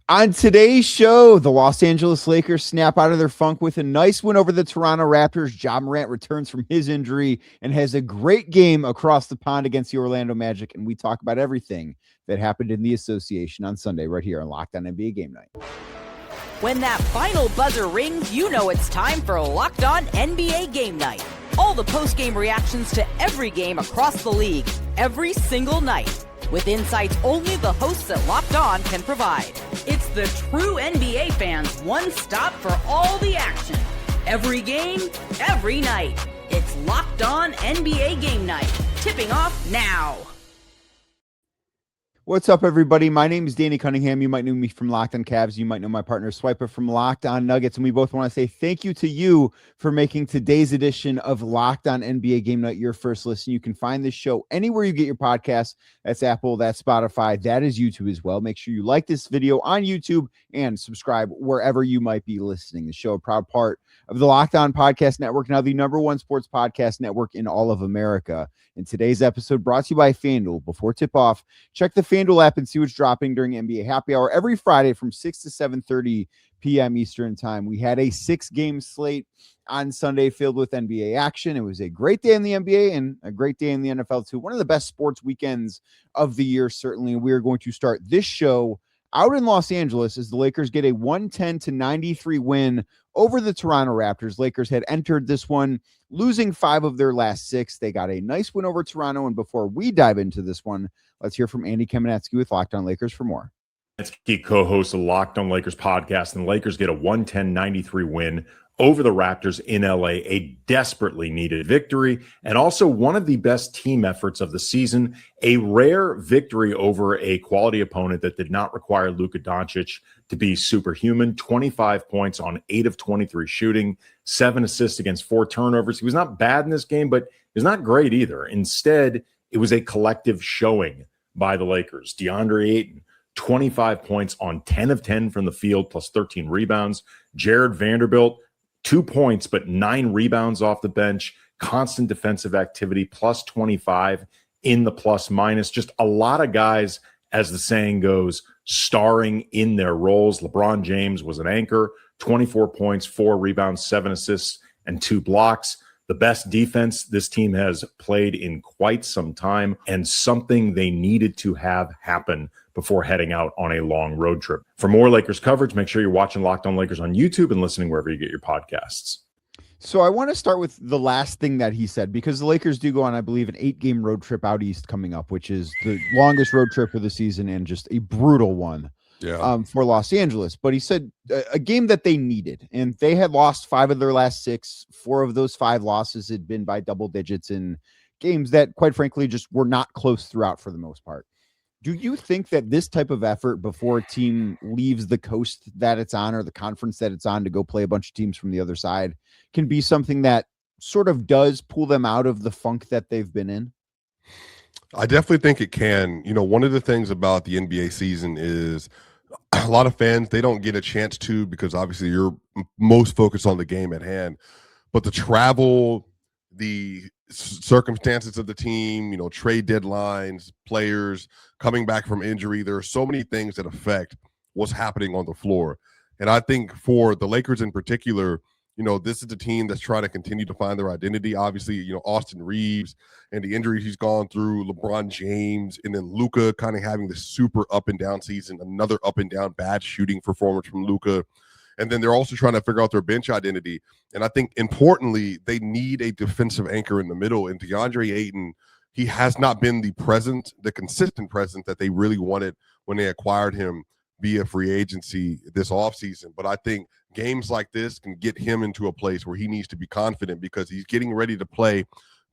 On today's show, the Los Angeles Lakers snap out of their funk with a nice win over the Toronto Raptors. Ja Morant returns from his injury and has a great game across the pond against the Orlando Magic. And we talk about everything that happened in the association on Sunday right here on Locked On NBA Game Night. When that final buzzer rings, you know it's time for Locked On NBA Game Night. All the post-game reactions to every game across the league, every single night, with insights only the hosts at Locked On can provide. It's the true NBA fans' one stop for all the action. Every game, every night. It's Locked On NBA Game Night. Tipping off now. What's up, everybody? My name is Danny Cunningham. You might know me from Locked On Cavs. You might know my partner Swipa from Locked On Nuggets. And we both want to say thank you to you for making today's edition of Locked On NBA Game Night your first listen. You can find this show anywhere you get your podcasts. That's Apple, that's Spotify, that is YouTube as well. Make sure you like this video on YouTube and subscribe wherever you might be listening. The show, a proud part of the Locked On Podcast Network, now the #1 sports podcast network in all of America. And today's episode brought to you by FanDuel. Before tip-off, check the FanDuel app and see what's dropping during NBA Happy Hour every Friday from 6 to 7:30 p.m. Eastern Time. We had a 6-game slate on Sunday filled with NBA action. It was a great day in the NBA and a great day in the NFL, too. One of the best sports weekends of the year, certainly. We are going to start this show out in Los Angeles as the Lakers get a 110-93 win over the Toronto Raptors. Lakers had entered this one losing 5 of their last 6. They got a nice win over Toronto. And before we dive into this one, let's hear from Andy Kamenetsky with Locked On Lakers for more. Kamenetsky, co-host of Locked On Lakers podcast, and the Lakers get a 110-93 win over the Raptors in LA, a desperately needed victory, and also one of the best team efforts of the season, a rare victory over a quality opponent that did not require Luka Doncic to be superhuman. 25 points on 8 of 23 shooting, 7 assists against 4 turnovers. He was not bad in this game, but he was not great either. Instead, it was a collective showing by the Lakers. DeAndre Ayton, 25 points on 10 of 10 from the field, plus 13 rebounds. Jared Vanderbilt, 2 points, but 9 rebounds off the bench, constant defensive activity, plus 25 in the plus minus. Just a lot of guys, as the saying goes, starring in their roles. LeBron James was an anchor, 24 points, 4 rebounds, 7 assists, and 2 blocks. The best defense this team has played in quite some time, and something they needed to have happen before heading out on a long road trip. For more Lakers coverage, make sure you're watching Locked On Lakers on YouTube and listening wherever you get your podcasts. So I want to start with the last thing that he said, because the Lakers do go on, I believe, an 8-game road trip out east coming up, which is the longest road trip of the season and just a brutal one for Los Angeles. But he said a game that they needed, and they had lost 5 of their last 6. 4 of those 5 losses had been by double digits in games that, quite frankly, just were not close throughout for the most part. Do you think that this type of effort before a team leaves the coast that it's on or the conference that it's on to go play a bunch of teams from the other side can be something that sort of does pull them out of the funk that they've been in? I definitely think it can. You know, one of the things about the NBA season is a lot of fans, they don't get a chance to, because obviously you're most focused on the game at hand. But the travel, the circumstances of the team, you know, trade deadlines, players coming back from injury, there are so many things that affect what's happening on the floor. And I think for the Lakers in particular, you know, this is a team that's trying to continue to find their identity. Obviously, you know, Austin Reeves and the injuries he's gone through, LeBron James, and then Luka kind of having this super up and down season, another up and down bad shooting performance from Luka. And then they're also trying to figure out their bench identity. And I think importantly, they need a defensive anchor in the middle. And DeAndre Ayton, he has not been the consistent presence that they really wanted when they acquired him via free agency this offseason. But I think games like this can get him into a place where he needs to be confident, because he's getting ready to play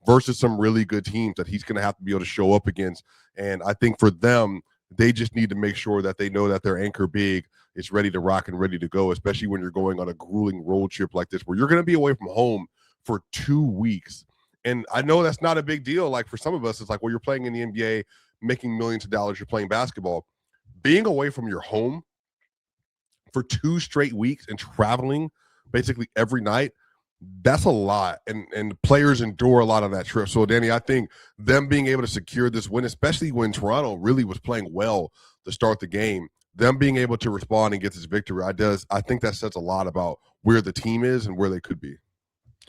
versus some really good teams that he's going to have to be able to show up against. And I think for them, they just need to make sure that they know that their anchor big is ready to rock and ready to go, especially when you're going on a grueling road trip like this, where you're going to be away from home for 2 weeks. And I know that's not a big deal. Like for some of us, it's like, well, you're playing in the NBA, making millions of dollars, you're playing basketball. Being away from your home for 2 straight weeks and traveling basically every night, that's a lot. And players endure a lot on that trip. So, Danny, I think them being able to secure this win, especially when Toronto really was playing well to start the game, them being able to respond and get this victory, I think that says a lot about where the team is and where they could be.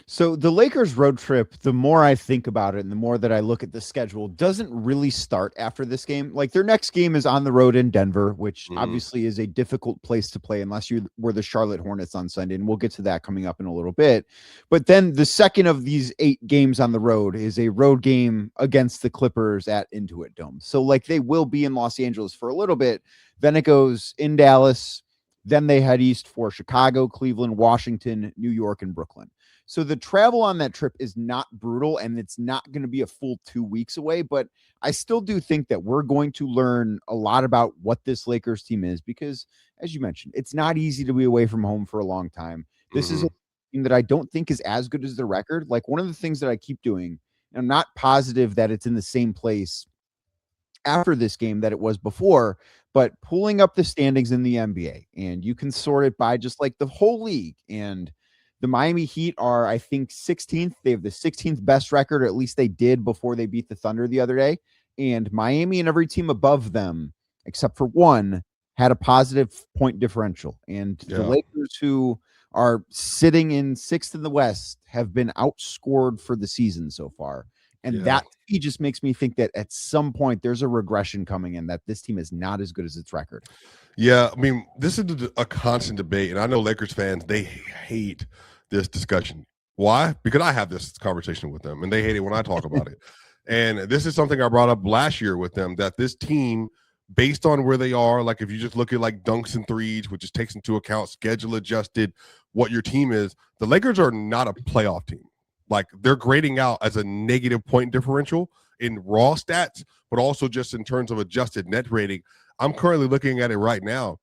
So the Lakers road trip, the more I think about it and the more that I look at the schedule, doesn't really start after this game. Like their next game is on the road in Denver, which obviously is a difficult place to play unless you were the Charlotte Hornets on Sunday. And we'll get to that coming up in a little bit. But then the second of these 8 games on the road is a road game against the Clippers at Intuit Dome. So like they will be in Los Angeles for a little bit. Then it goes in Dallas. Then they head east for Chicago, Cleveland, Washington, New York, and Brooklyn. So the travel on that trip is not brutal, and it's not going to be a full 2 weeks away, but I still do think that we're going to learn a lot about what this Lakers team is because, as you mentioned, it's not easy to be away from home for a long time. This is a team that I don't think is as good as the record. Like one of the things that I keep doing, and I'm not positive that it's in the same place after this game that it was before, but pulling up the standings in the NBA, and you can sort it by just like the whole league, and the Miami Heat are, I think, 16th. They have the 16th best record, or at least they did before they beat the Thunder the other day. And Miami and every team above them, except for one, had a positive point differential. And the Lakers, who are sitting in 6th in the West, have been outscored for the season so far. And that he just makes me think that at some point there's a regression coming in, that this team is not as good as its record. Yeah, I mean, this is a constant debate, and I know Lakers fans, they hate this discussion. Why? Because I have this conversation with them, and they hate it when I talk about it. And this is something I brought up last year with them, that this team, based on where they are, like if you just look at like dunks and threes, which just takes into account schedule adjusted, what your team is, the Lakers are not a playoff team. Like they're grading out as a negative point differential in raw stats, but also just in terms of adjusted net rating. I'm currently looking at it right now.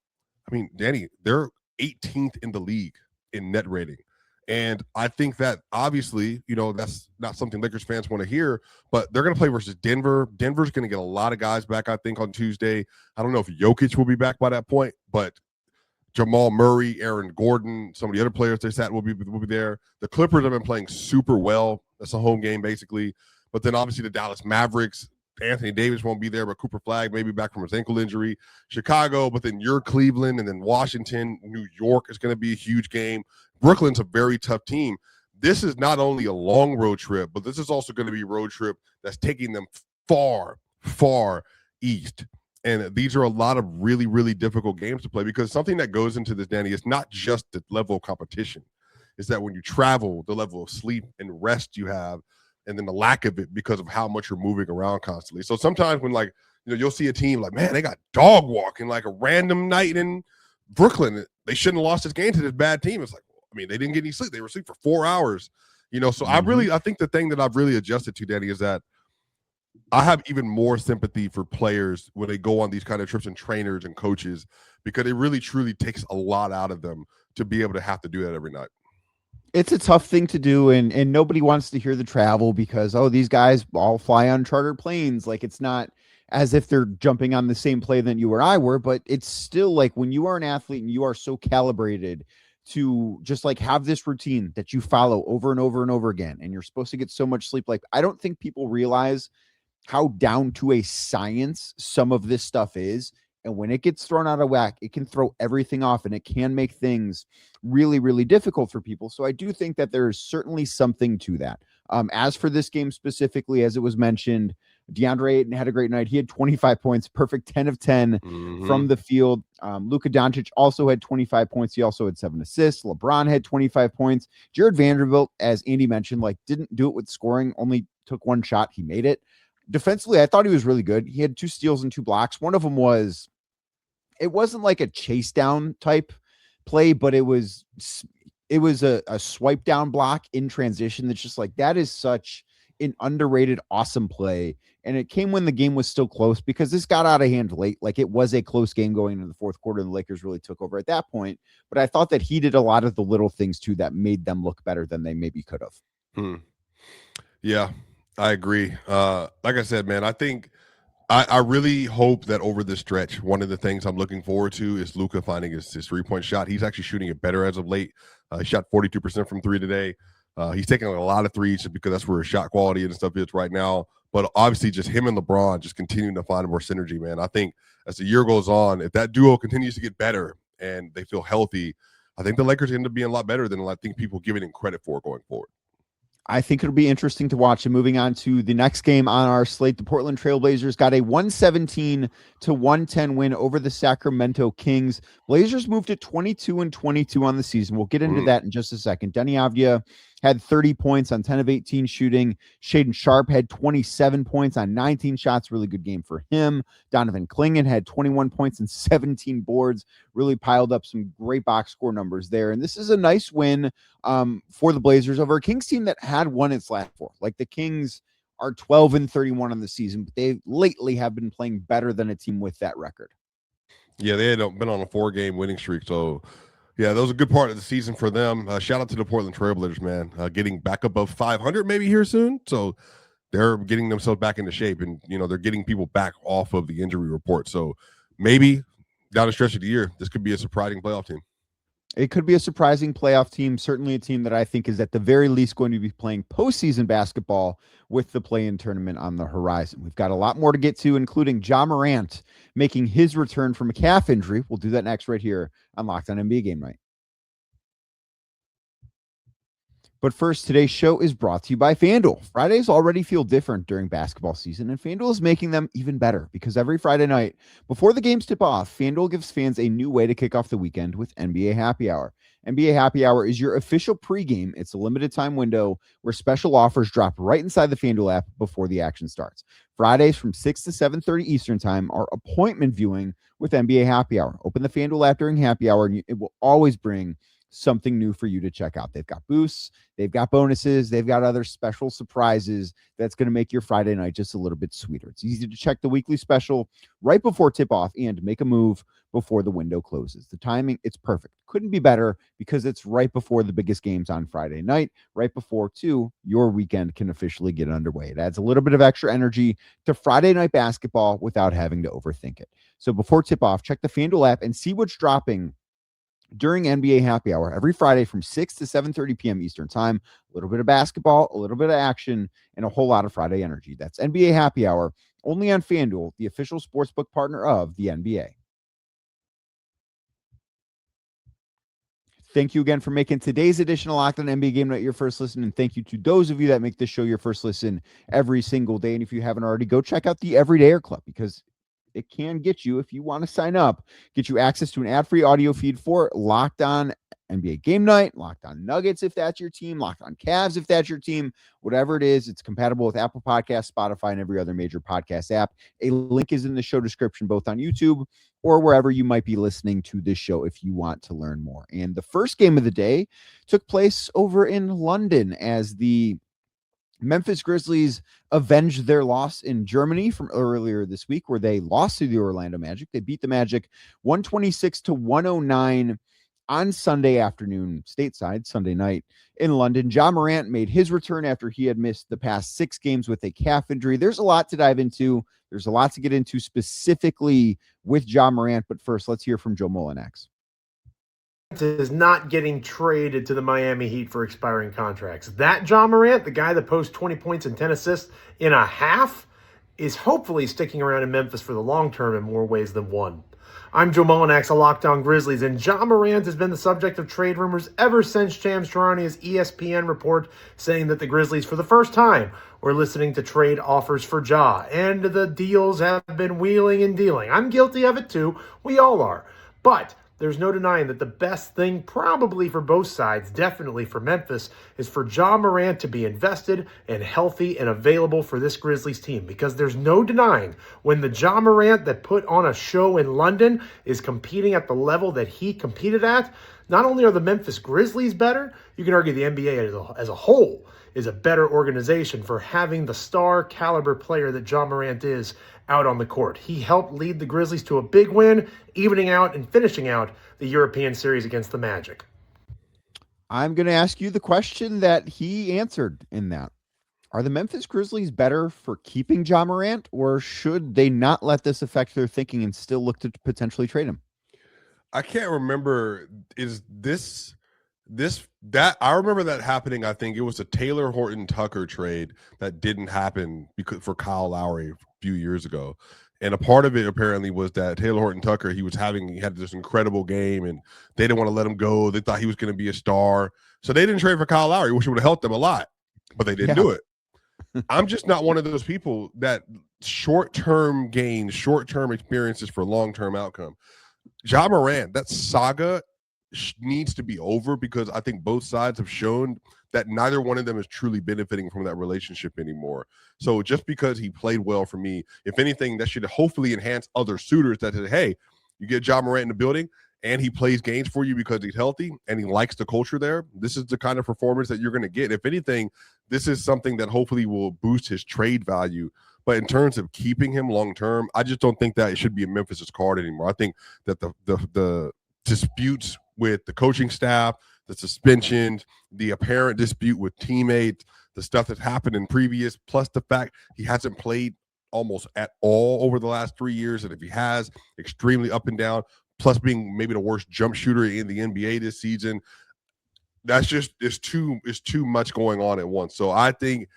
I mean, Danny, they're 18th in the league in net rating. And I think that obviously, you know, that's not something Lakers fans want to hear, but they're going to play versus Denver. Denver's going to get a lot of guys back, I think, on Tuesday. I don't know if Jokic will be back by that point, but Jamal Murray, Aaron Gordon, some of the other players they sat will be there. The Clippers have been playing super well. That's a home game, basically. But then obviously the Dallas Mavericks, Anthony Davis won't be there, but Cooper Flag may be back from his ankle injury. Chicago, but then you're Cleveland, and then Washington. New York is going to be a huge game. Brooklyn's a very tough team. This is not only a long road trip, but this is also going to be a road trip that's taking them far, far east. And these are a lot of really, really difficult games to play, because something that goes into this, Danny, is not just the level of competition. It's that when you travel, the level of sleep and rest you have, and then the lack of it because of how much you're moving around constantly. So sometimes when, like, you know, you'll see a team like, man, they got dog walking like a random night in Brooklyn. They shouldn't have lost this game to this bad team. It's like, I mean, they didn't get any sleep. They were asleep for 4 hours, you know? So I think the thing that I've really adjusted to, Danny, is that I have even more sympathy for players when they go on these kind of trips, and trainers and coaches, because it really truly takes a lot out of them to be able to have to do that every night. It's a tough thing to do, and nobody wants to hear the travel because, oh, these guys all fly on chartered planes. Like, it's not as if they're jumping on the same plane that you or I were, but it's still like when you are an athlete and you are so calibrated to just like have this routine that you follow over and over and over again, and you're supposed to get so much sleep. Like, I don't think people realize how down to a science some of this stuff is. And when it gets thrown out of whack, it can throw everything off, and it can make things really, really difficult for people. So I do think that there is certainly something to that. As for this game specifically, as it was mentioned, DeAndre Ayton had a great night. He had 25 points, perfect 10 of 10 from the field. Luka Doncic also had 25 points. He also had 7 assists. LeBron had 25 points. Jared Vanderbilt, as Andy mentioned, like didn't do it with scoring, only took 1 shot. He made it. Defensively, I thought he was really good. He had 2 steals and 2 blocks. One of them was, it wasn't like a chase down type play, but it was a swipe down block in transition. That's just like, that is such an underrated, awesome play. And it came when the game was still close, because this got out of hand late. Like, it was a close game going into the fourth quarter, and the Lakers really took over at that point. But I thought that he did a lot of the little things too that made them look better than they maybe could have. Yeah, I agree. Like I said, man, I think I really hope that over this stretch, one of the things I'm looking forward to is Luka finding his 3-point shot. He's actually shooting it better as of late. He shot 42% from 3 today. He's taking a lot of threes just because that's where his shot quality and stuff is right now. But obviously, just him and LeBron just continuing to find more synergy, man. I think as the year goes on, if that duo continues to get better and they feel healthy, I think the Lakers end up being a lot better than I think people give it in credit for going forward. I think it'll be interesting to watch. And moving on to the next game on our slate, the Portland Trailblazers got a 117-110 win over the Sacramento Kings. Blazers moved to 22-22 on the season. We'll get into that in just a second. Denny Avdia had 30 points on 10 of 18 shooting. Shaedon Sharpe had 27 points on 19 shots. Really good game for him. Donovan Clingan had 21 points and 17 boards. Really piled up some great box score numbers there. And this is a nice win for the Blazers over a Kings team that had won its last four. Like, the Kings are 12-31 on the season, but they lately have been playing better than a team with that record. Yeah, they had been on a 4-game winning streak. So, yeah, that was a good part of the season for them. Shout out to the Portland Trailblazers, man. Getting back above 500 maybe here soon. So they're getting themselves back into shape, and, they're getting people back off of the injury report. So maybe down the stretch of the year, this could be a surprising playoff team. It could be a surprising playoff team, certainly a team that I think is at the very least going to be playing postseason basketball with the play-in tournament on the horizon. We've got a lot more to get to, including Ja Morant making his return from a calf injury. We'll do that next right here on Locked On NBA Game Night. But first, today's show is brought to you by FanDuel. Fridays already feel different during basketball season, and FanDuel is making them even better because every Friday night, before the games tip off, FanDuel gives fans a new way to kick off the weekend with NBA Happy Hour. NBA Happy Hour is your official pregame. It's a limited time window where special offers drop right inside the FanDuel app before the action starts. Fridays from 6 to 7:30 Eastern Time are appointment viewing with NBA Happy Hour. Open the FanDuel app during Happy Hour, and it will always bring something new for you to check out. They've got boosts, they've got bonuses, they've got other special surprises that's going to make your Friday night just a little bit sweeter. It's easy to check the weekly special right before tip-off and make a move before the window closes. The timing, it's perfect. Couldn't be better because it's right before the biggest games on Friday night, right before, too, your weekend can officially get underway. It adds a little bit of extra energy to Friday night basketball without having to overthink it. So before tip-off, check the FanDuel app and see what's dropping during NBA Happy Hour every Friday from 6 to 7:30 p.m. Eastern Time. A little bit of basketball, a little bit of action, and a whole lot of Friday energy. That's NBA Happy Hour, only on FanDuel, the official sportsbook partner of the NBA. Thank you again for making today's edition of Locked On NBA Game Night your first listen, and thank you to those of you that make this show your first listen every single day. And if you haven't already, go check out the Everydayer Club, because it can get you, if you want to sign up, get you access to an ad-free audio feed for Locked On NBA Game Night, Locked On Nuggets if that's your team, Locked On Cavs if that's your team, whatever it is. It's compatible with Apple Podcasts, Spotify, and every other major podcast app. A link is in the show description, both on YouTube or wherever you might be listening to this show if you want to learn more. And the first game of the day took place over in London as the Memphis Grizzlies avenged their loss in Germany from earlier this week, where they lost to the Orlando Magic. They beat the Magic 126-109 on Sunday afternoon, stateside, Sunday night in London. Ja Morant made his return after he had missed the past 6 games with a calf injury. There's a lot to dive into. There's a lot to get into specifically with Ja Morant, but first, let's hear from Joe Mullinax. Is not getting traded to the Miami Heat for expiring contracts. That Ja Morant, the guy that posts 20 points and 10 assists in a half, is hopefully sticking around in Memphis for the long term in more ways than one. I'm Joe Mullinax of Locked On Grizzlies, and Ja Morant has been the subject of trade rumors ever since Shams Charania's ESPN report saying that the Grizzlies, for the first time, were listening to trade offers for Ja, and the deals have been wheeling and dealing. I'm guilty of it too. We all are. But there's no denying that the best thing probably for both sides, definitely for Memphis, is for Ja Morant to be invested and healthy and available for this Grizzlies team. Because there's no denying when the Ja Morant that put on a show in London is competing at the level that he competed at, not only are the Memphis Grizzlies better, you can argue the NBA as a whole is a better organization for having the star caliber player that Ja Morant is out on the court. He helped lead the Grizzlies to a big win, evening out and finishing out the European series against the Magic. I'm going to ask you the question that he answered in that. Are the Memphis Grizzlies better for keeping Ja Morant, or should they not let this affect their thinking and still look to potentially trade him? I can't remember. Is this That I remember that happening. I think it was a Taylor Horton Tucker trade that didn't happen for Kyle Lowry a few years ago. And a part of it apparently was that Taylor Horton Tucker, he had this incredible game and they didn't want to let him go. They thought he was going to be a star. So they didn't trade for Kyle Lowry, which would have helped them a lot, but they didn't do it. I'm just not one of those people that short-term gains, short-term experiences for long-term outcome. Ja Morant, that saga needs to be over because I think both sides have shown that neither one of them is truly benefiting from that relationship anymore. So just because he played well for me, if anything, that should hopefully enhance other suitors that say, hey, you get Ja Morant in the building and he plays games for you because he's healthy and he likes the culture there. This is the kind of performance that you're going to get. If anything, this is something that hopefully will boost his trade value. But in terms of keeping him long-term, I just don't think that it should be a Memphis's card anymore. I think that the disputes with the coaching staff, the suspensions, the apparent dispute with teammates, the stuff that's happened in previous, plus the fact he hasn't played almost at all over the last 3 years. And if he has, extremely up and down, plus being maybe the worst jump shooter in the NBA this season, that's just it's too much going on at once. So I think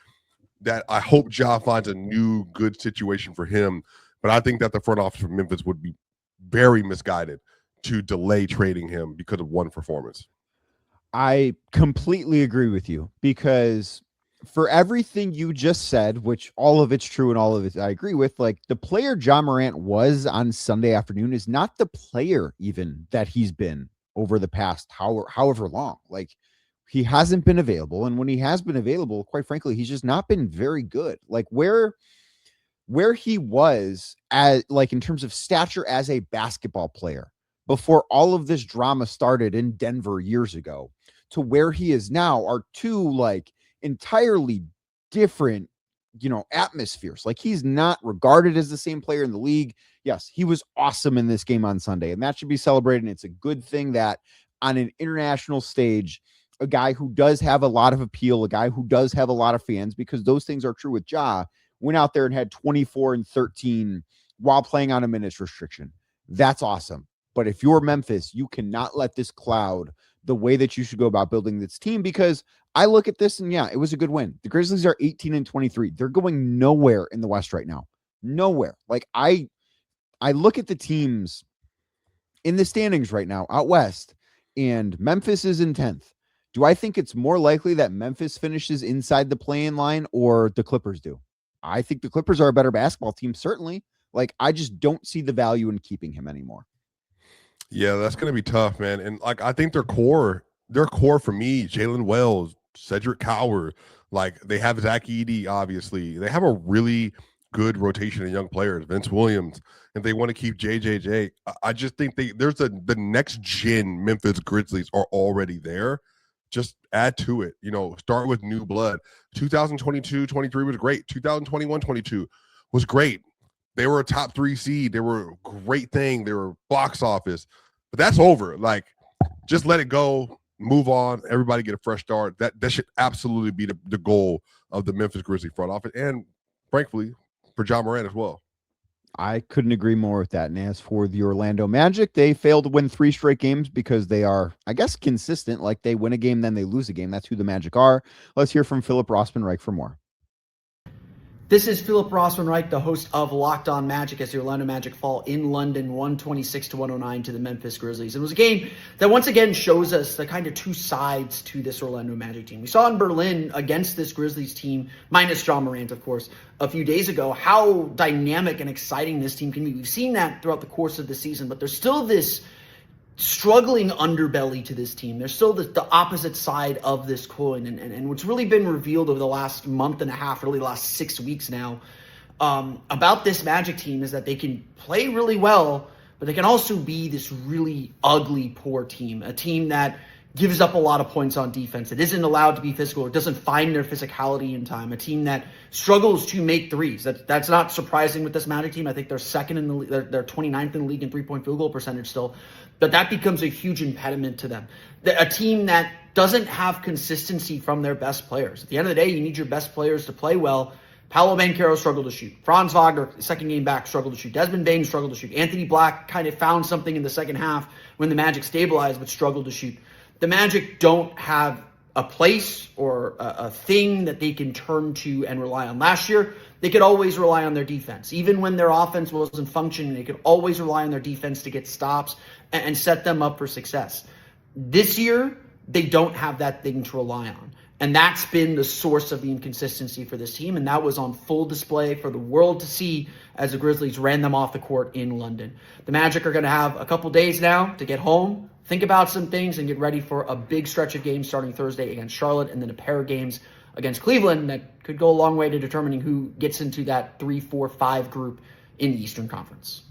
that I hope Ja finds a new good situation for him. But I think that the front office of Memphis would be very misguided to delay trading him because of one performance. I completely agree with you because for everything you just said, which all of it's true and all of it I agree with, like the player Ja Morant was on Sunday afternoon is not the player even that he's been over the past however long. Like he hasn't been available. And when he has been available, quite frankly, he's just not been very good. Like where he was as like in terms of stature as a basketball player before all of this drama started in Denver years ago to where he is now are two like entirely different, atmospheres. Like he's not regarded as the same player in the league. Yes, he was awesome in this game on Sunday and that should be celebrated. And it's a good thing that on an international stage, a guy who does have a lot of appeal, a guy who does have a lot of fans, because those things are true with Ja, went out there and had 24 and 13 while playing on a minutes restriction. That's awesome. But if you're Memphis, you cannot let this cloud the way that you should go about building this team, because I look at this and yeah, it was a good win. The Grizzlies are 18 and 23. They're going nowhere in the West right now. Nowhere. Like I look at the teams in the standings right now out West and Memphis is in 10th. Do I think it's more likely that Memphis finishes inside the play-in line or the Clippers do? I think the Clippers are a better basketball team, certainly. Like I just don't see the value in keeping him anymore. Yeah, that's going to be tough, man. And like, I think their core for me, Jalen Wells, Cedric Coward, like they have Zach Edey, obviously. They have a really good rotation of young players, Vince Williams, and they want to keep JJJ. I just think the next gen Memphis Grizzlies are already there. Just add to it, start with new blood. 2022-23 was great. 2021-22 was great. They were a top 3 seed. They were a great thing. They were box office. But that's over. Like, just let it go. Move on. Everybody get a fresh start. That should absolutely be the goal of the Memphis Grizzlies front office. And, frankly, for Ja Morant as well. I couldn't agree more with that. And as for the Orlando Magic, they failed to win 3 straight games because they are, I guess, consistent. Like they win a game, then they lose a game. That's who the Magic are. Let's hear from Philip Rossman-Reich for more. This is Philip Rossman-Reich, the host of Locked On Magic, as the Orlando Magic fall in London 126-109 to the Memphis Grizzlies. It was a game that once again shows us the kind of two sides to this Orlando Magic team. We saw in Berlin against this Grizzlies team, minus Ja Morant, of course, a few days ago, how dynamic and exciting this team can be. We've seen that throughout the course of the season, but there's still this struggling underbelly to this team. There's still the opposite side of this coin. And what's really been revealed over the last month and a half, really the last 6 weeks now, about this Magic team is that they can play really well, but they can also be this really ugly, poor team. A team that gives up a lot of points on defense. It isn't allowed to be physical. It doesn't find their physicality in time. A team that struggles to make threes. That's not surprising with this Magic team. I think they're second in the league. They're 29th in the league in three-point field goal percentage still. But that becomes a huge impediment to them. A team that doesn't have consistency from their best players. At the end of the day, you need your best players to play well. Paolo Banchero struggled to shoot. Franz Wagner, second game back, struggled to shoot. Desmond Bane struggled to shoot. Anthony Black kind of found something in the second half when the Magic stabilized, but struggled to shoot. the Magic don't have a place or a thing that they can turn to and rely on. Last year, they could always rely on their defense. Even when their offense wasn't functioning, they could always rely on their defense to get stops and set them up for success. This year, they don't have that thing to rely on. And that's been the source of the inconsistency for this team. And that was on full display for the world to see as the Grizzlies ran them off the court in London. The Magic are going to have a couple days now to get home, think about some things, and get ready for a big stretch of games starting Thursday against Charlotte, and then a pair of games against Cleveland that could go a long way to determining who gets into that 3, 4, 5 group in the Eastern Conference.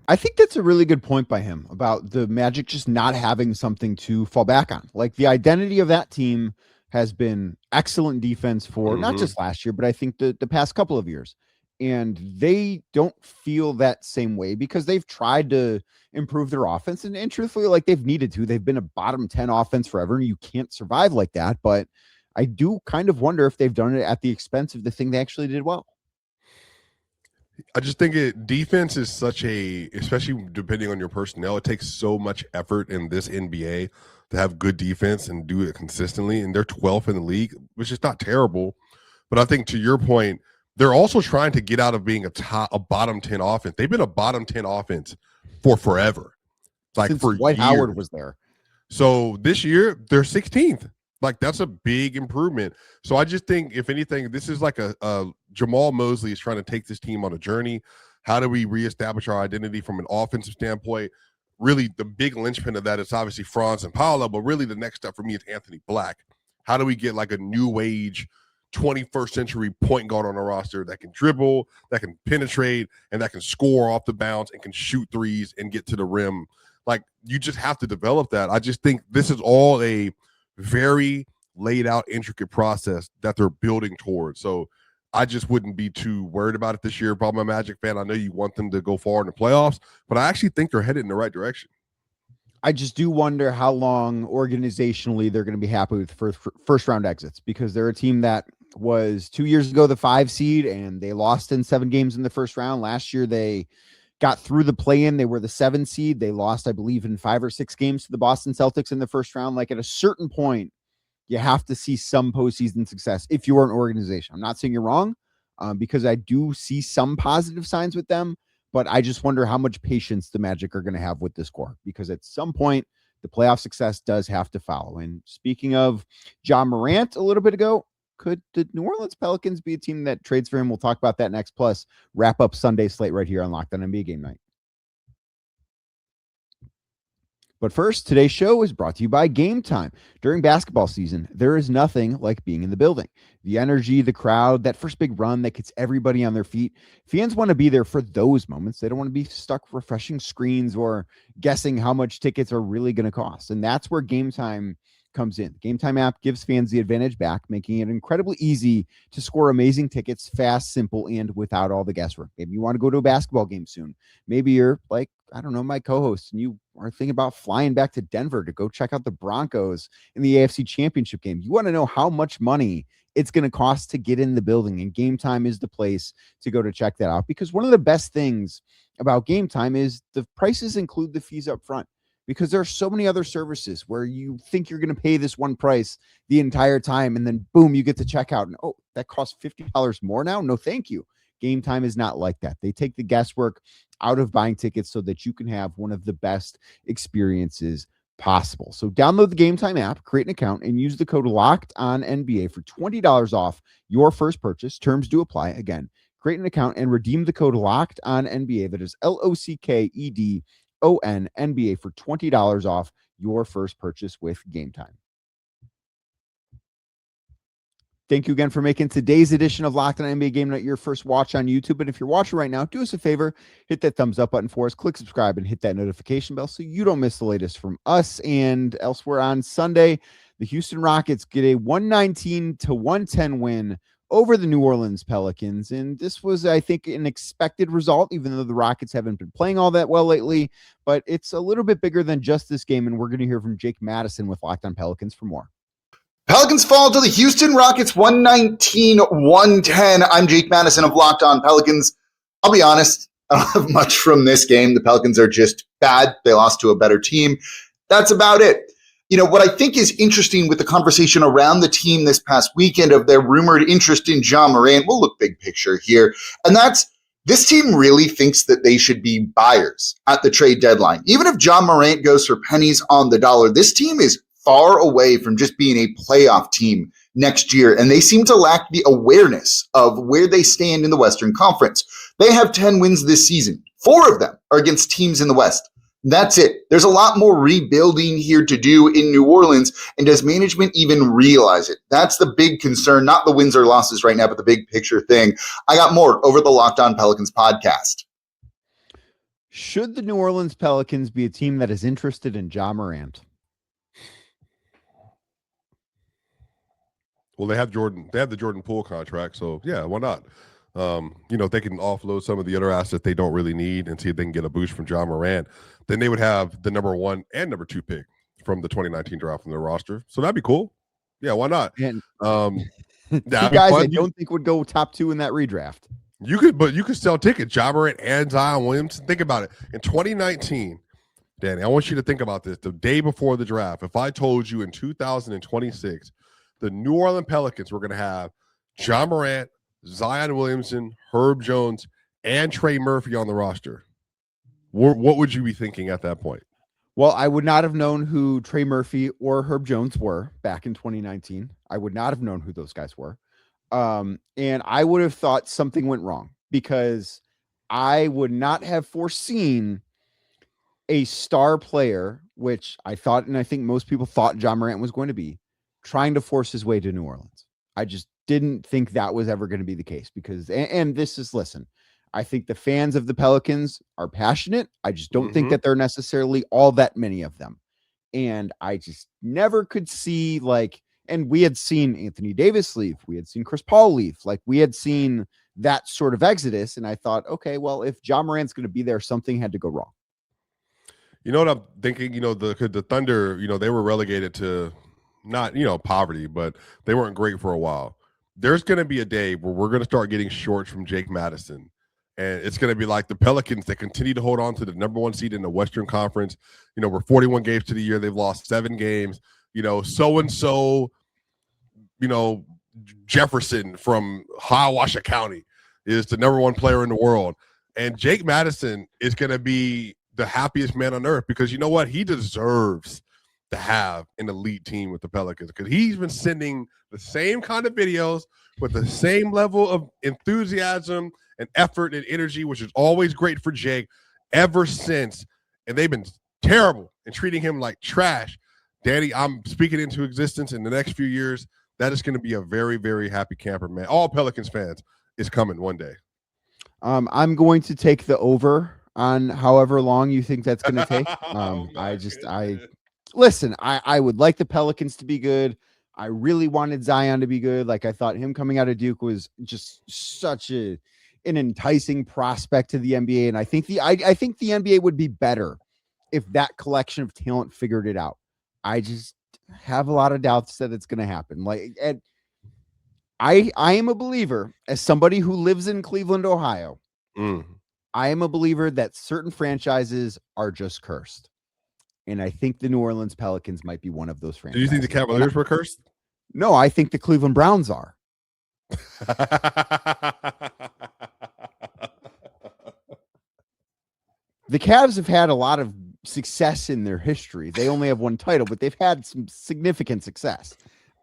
I think that's a really good point by him about the Magic just not having something to fall back on. Like, the identity of that team has been excellent defense for not just last year, but I think the past couple of years. And they don't feel that same way because they've tried to improve their offense. And truthfully, like, they've needed to. They've been a bottom 10 offense forever, and you can't survive like that. But I do kind of wonder if they've done it at the expense of the thing they actually did well. I just think defense is such especially depending on your personnel, it takes so much effort in this NBA to have good defense and do it consistently. And they're 12th in the league, which is not terrible. But I think, to your point, they're also trying to get out of being a bottom 10 offense. They've been a bottom 10 offense for forever. Like, since for Dwight years. Howard was there. So this year they're 16th. Like, that's a big improvement. So I just think, if anything, this is like a Jamal Mosley is trying to take this team on a journey. How do we reestablish our identity from an offensive standpoint? Really, the big linchpin of that is obviously Franz and Paolo, but really the next step for me is Anthony Black. How do we get like a new age 21st century point guard on a roster that can dribble, that can penetrate, and that can score off the bounce and can shoot threes and get to the rim? Like, you just have to develop that. I just think this is all a very laid out, intricate process that they're building towards. So I just wouldn't be too worried about it this year. Probably a Magic fan, I know you want them to go far in the playoffs, but I actually think they're headed in the right direction. I just do wonder how long organizationally they're going to be happy with first round exits, because they're a team that was 2 years ago the 5 seed, and they lost in 7 games in the first round. Last year they got through the play-in. They were the 7 seed. They lost, I believe, in 5 or 6 games to the Boston Celtics in the first round. Like, at a certain point, you have to see some postseason success if you are an organization. I'm not saying you're wrong, because I do see some positive signs with them, but I just wonder how much patience the Magic are going to have with this core, because at some point, the playoff success does have to follow. And speaking of Ja Morant a little bit ago, could the New Orleans Pelicans be a team that trades for him? We'll talk about that next. Plus, wrap up Sunday slate right here on Locked On NBA Game Night. But first, today's show is brought to you by Gametime. During basketball season, there is nothing like being in the building. The energy, the crowd, that first big run that gets everybody on their feet. Fans want to be there for those moments. They don't want to be stuck refreshing screens or guessing how much tickets are really going to cost. And that's where Gametime comes in. The Gametime app gives fans the advantage back, making it incredibly easy to score amazing tickets, fast, simple, and without all the guesswork. Maybe you want to go to a basketball game soon. Maybe you're like, I don't know, my co-host, and you are thinking about flying back to Denver to go check out the Broncos in the AFC Championship game. You want to know how much money it's going to cost to get in the building, and Gametime is the place to go to check that out, because one of the best things about Gametime is the prices include the fees up front. Because there are so many other services where you think you're going to pay this one price the entire time, and then boom, you get to check out, and oh, that costs $50 more now? No, thank you. Gametime is not like that. They take the guesswork out of buying tickets so that you can have one of the best experiences possible. So download the Gametime app, create an account, and use the code LOCKEDONNBA for $20 off your first purchase. Terms do apply. Again, create an account and redeem the code LOCKEDONNBA. That is LOCKEDONNBA for $20 off your first purchase with Gametime. Thank you again for making today's edition of Locked On NBA Game Night your first watch on YouTube. And if you're watching right now, do us a favor, hit that thumbs up button for us, click subscribe, and hit that notification bell so you don't miss the latest from us. And elsewhere on Sunday, the Houston Rockets get a 119-110 win over the New Orleans Pelicans. And this was, I think, an expected result, even though the Rockets haven't been playing all that well lately. But it's a little bit bigger than just this game, and we're going to hear from Jake Madison with Locked On Pelicans for more. Pelicans fall to the Houston Rockets 119-110. I'm Jake Madison of Locked On Pelicans. I'll be honest, I don't have much from this game. The Pelicans are just bad. They lost to a better team. That's about it. What I think is interesting with the conversation around the team this past weekend of their rumored interest in Ja Morant, we'll look big picture here, and that's this team really thinks that they should be buyers at the trade deadline. Even if Ja Morant goes for pennies on the dollar, this team is far away from just being a playoff team next year, and they seem to lack the awareness of where they stand in the Western Conference. They have 10 wins this season. 4 of them are against teams in the West. That's it. There's a lot more rebuilding here to do in New Orleans, and does management even realize it? That's the big concern, not the wins or losses right now, but the big picture thing. I got more over the Locked On Pelicans podcast. Should the New Orleans Pelicans be a team that is interested in Ja Morant? Well, they have the Jordan Poole contract, so yeah, why not? If they can offload some of the other assets they don't really need and see if they can get a boost from Ja Morant, then they would have the number 1 and number 2 pick from the 2019 draft from their roster. So that'd be cool. Yeah, why not? And Two guys I don't think would go top 2 in that redraft. You could sell tickets, Ja Morant and Zion Williamson. Think about it. In 2019, Danny, I want you to think about this. The day before the draft, if I told you in 2026, the New Orleans Pelicans were going to have Ja Morant, Zion Williamson, Herb Jones, and Trey Murphy on the roster, what would you be thinking at that point? Well, I would not have known who Trey Murphy or Herb Jones were back in 2019. I would not have known who those guys were. And I would have thought something went wrong, because I would not have foreseen a star player, which I thought, and I think most people thought Ja Morant was going to be, trying to force his way to New Orleans. I just didn't think that was ever going to be the case, because, and this is, listen, I think the fans of the Pelicans are passionate. I just don't think that they're necessarily all that many of them. And I just never could see, and we had seen Anthony Davis leave. We had seen Chris Paul leave. We had seen that sort of exodus. And I thought, okay, well, if Ja Morant's going to be there, something had to go wrong. You know what I'm thinking? The Thunder, they were relegated to not, poverty, but they weren't great for a while. There's going to be a day where we're going to start getting shorts from Jake Madison. And it's going to be like the Pelicans that continue to hold on to the number 1 seed in the Western Conference. We're 41 games to the year. They've lost 7 games. So-and-so, Jefferson from Hiawassee County is the number 1 player in the world. And Jake Madison is going to be the happiest man on earth, because you know what? He deserves to have an elite team with the Pelicans, because he's been sending the same kind of videos with the same level of enthusiasm and effort and energy, which is always great for Jake, ever since. And they've been terrible and treating him like trash. Danny, I'm speaking into existence in the next few years. That is going to be a very, very happy camper, man. All Pelicans fans is coming one day. I'm going to take the over on however long you think that's going to take. Listen, I would like the Pelicans to be good. I really wanted Zion to be good. I thought him coming out of Duke was just such an enticing prospect to the NBA. And I think the NBA would be better if that collection of talent figured it out. I just have a lot of doubts that it's going to happen. I am a believer, as somebody who lives in Cleveland, Ohio. I am a believer that certain franchises are just cursed. And I think the New Orleans Pelicans might be one of those franchises. Do you think the Cavaliers were cursed? No, I think the Cleveland Browns are. The Cavs have had a lot of success in their history. They only have 1 title, but they've had some significant success.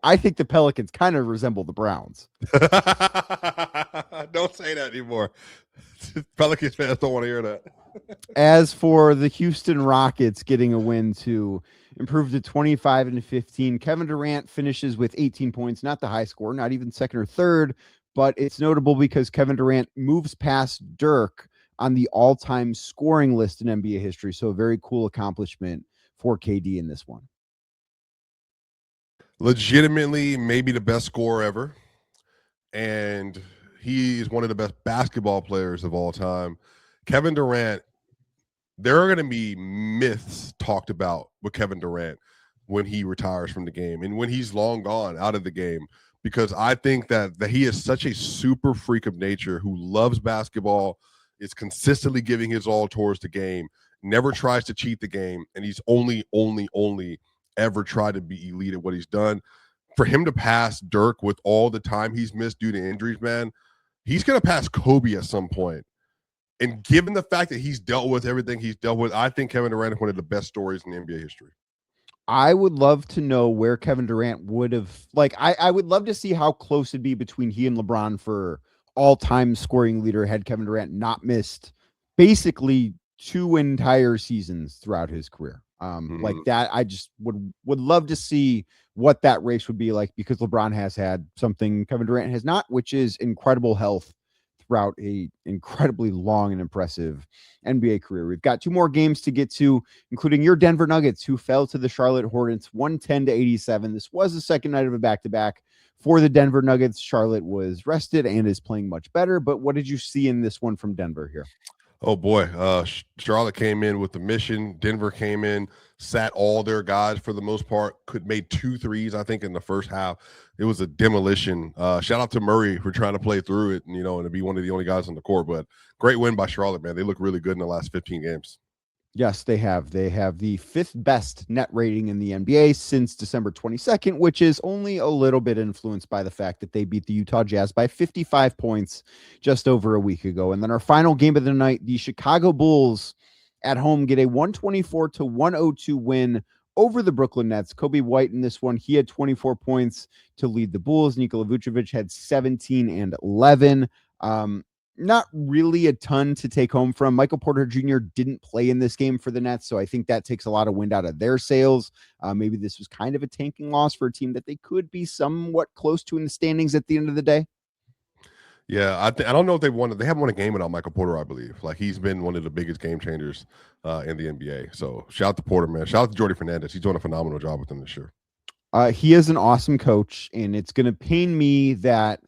I think the Pelicans kind of resemble the Browns. Don't say that anymore. Pelicans fans don't want to hear that. As for the Houston Rockets getting a win to improve to 25-15, Kevin Durant finishes with 18 points, not the high score, not even second or third, but it's notable because Kevin Durant moves past Dirk on the all-time scoring list in NBA history. So a very cool accomplishment for KD in this one. Legitimately, maybe the best scorer ever. And he is one of the best basketball players of all time. Kevin Durant, there are going to be myths talked about with Kevin Durant when he retires from the game and when he's long gone out of the game, because I think that he is such a super freak of nature who loves basketball, is consistently giving his all towards the game, never tries to cheat the game, and he's only ever tried to be elite at what he's done. For him to pass Dirk with all the time he's missed due to injuries, man, he's going to pass Kobe at some point. And given the fact that he's dealt with everything he's dealt with, I think Kevin Durant is one of the best stories in NBA history. I would love to know where Kevin Durant would have, like, I would love to see how close it'd be between he and LeBron for all-time scoring leader had Kevin Durant not missed basically 2 entire seasons throughout his career. Like that, I just would love to see what that race would be like, because LeBron has had something Kevin Durant has not, which is incredible health throughout a incredibly long and impressive NBA career. We've got 2 more games to get to, including your Denver Nuggets, who fell to the Charlotte Hornets 110-87. This was the second night of a back-to-back for the Denver Nuggets. Charlotte was rested and is playing much better, but what did you see in this one from Denver here? Oh boy, Charlotte came in with the mission. Denver came in, sat all their guys for the most part. Made 2 threes, I think, in the first half. It was a demolition. Shout out to Murray for trying to play through it, and to be one of the only guys on the court. But great win by Charlotte, man. They look really good in the last 15 games. Yes, they have. They have the 5th best net rating in the NBA since December 22nd, which is only a little bit influenced by the fact that they beat the Utah Jazz by 55 points just over a week ago. And then our final game of the night, the Chicago Bulls at home get a 124-102 win over the Brooklyn Nets. Kobe White in this one, he had 24 points to lead the Bulls. Nikola Vucevic had 17 and 11. Not really a ton to take home from. Michael Porter Jr. didn't play in this game for the Nets, so I think that takes a lot of wind out of their sails. Maybe this was kind of a tanking loss for a team that they could be somewhat close to in the standings at the end of the day. Yeah, I don't know if they haven't won a game without Michael Porter, I believe. Like, he's been one of the biggest game changers in the NBA. So shout out to Porter, man. Shout out to Jordy Fernandez. He's doing a phenomenal job with them this year. He is an awesome coach, and it's going to pain me that,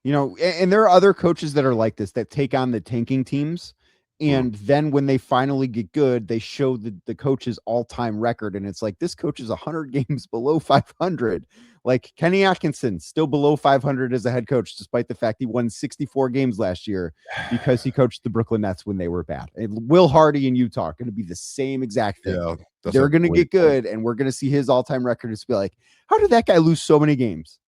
and there are other coaches that are like this, that take on the tanking teams. And then when they finally get good, they show the coach's all-time record. And it's like, this coach is 100 games below 500. Like Kenny Atkinson, still below 500 as a head coach, despite the fact he won 64 games last year because he coached the Brooklyn Nets when they were bad. And Will Hardy in Utah are going to be the same exact thing. Yeah, they're going to get good, and we're going to see his all-time record is be like, how did that guy lose so many games?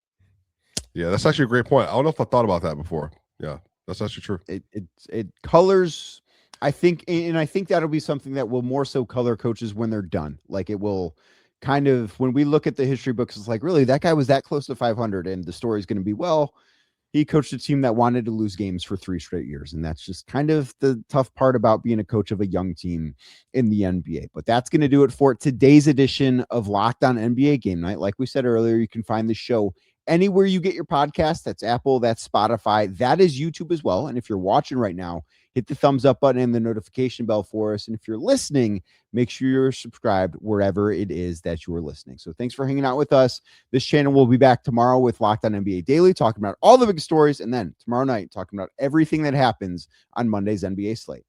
Yeah, that's actually a great point. I don't know if I thought about that before. Yeah, that's actually true. It colors, I think, and I think that'll be something that will more so color coaches when they're done. Like, it will kind of, when we look at the history books, it's like, really, that guy was that close to 500, and the story is going to be, well, he coached a team that wanted to lose games for 3 straight years. And that's just kind of the tough part about being a coach of a young team in the NBA. But that's going to do it for today's edition of Locked On NBA Game Night. Like we said earlier, you can find the show anywhere you get your podcast. That's Apple, that's Spotify, that is YouTube as well. And if you're watching right now, hit the thumbs up button and the notification bell for us. And if you're listening, make sure you're subscribed wherever it is that you are listening. So thanks for hanging out with us. This channel will be back tomorrow with Locked On NBA Daily, talking about all the big stories. And then tomorrow night, talking about everything that happens on Monday's NBA slate.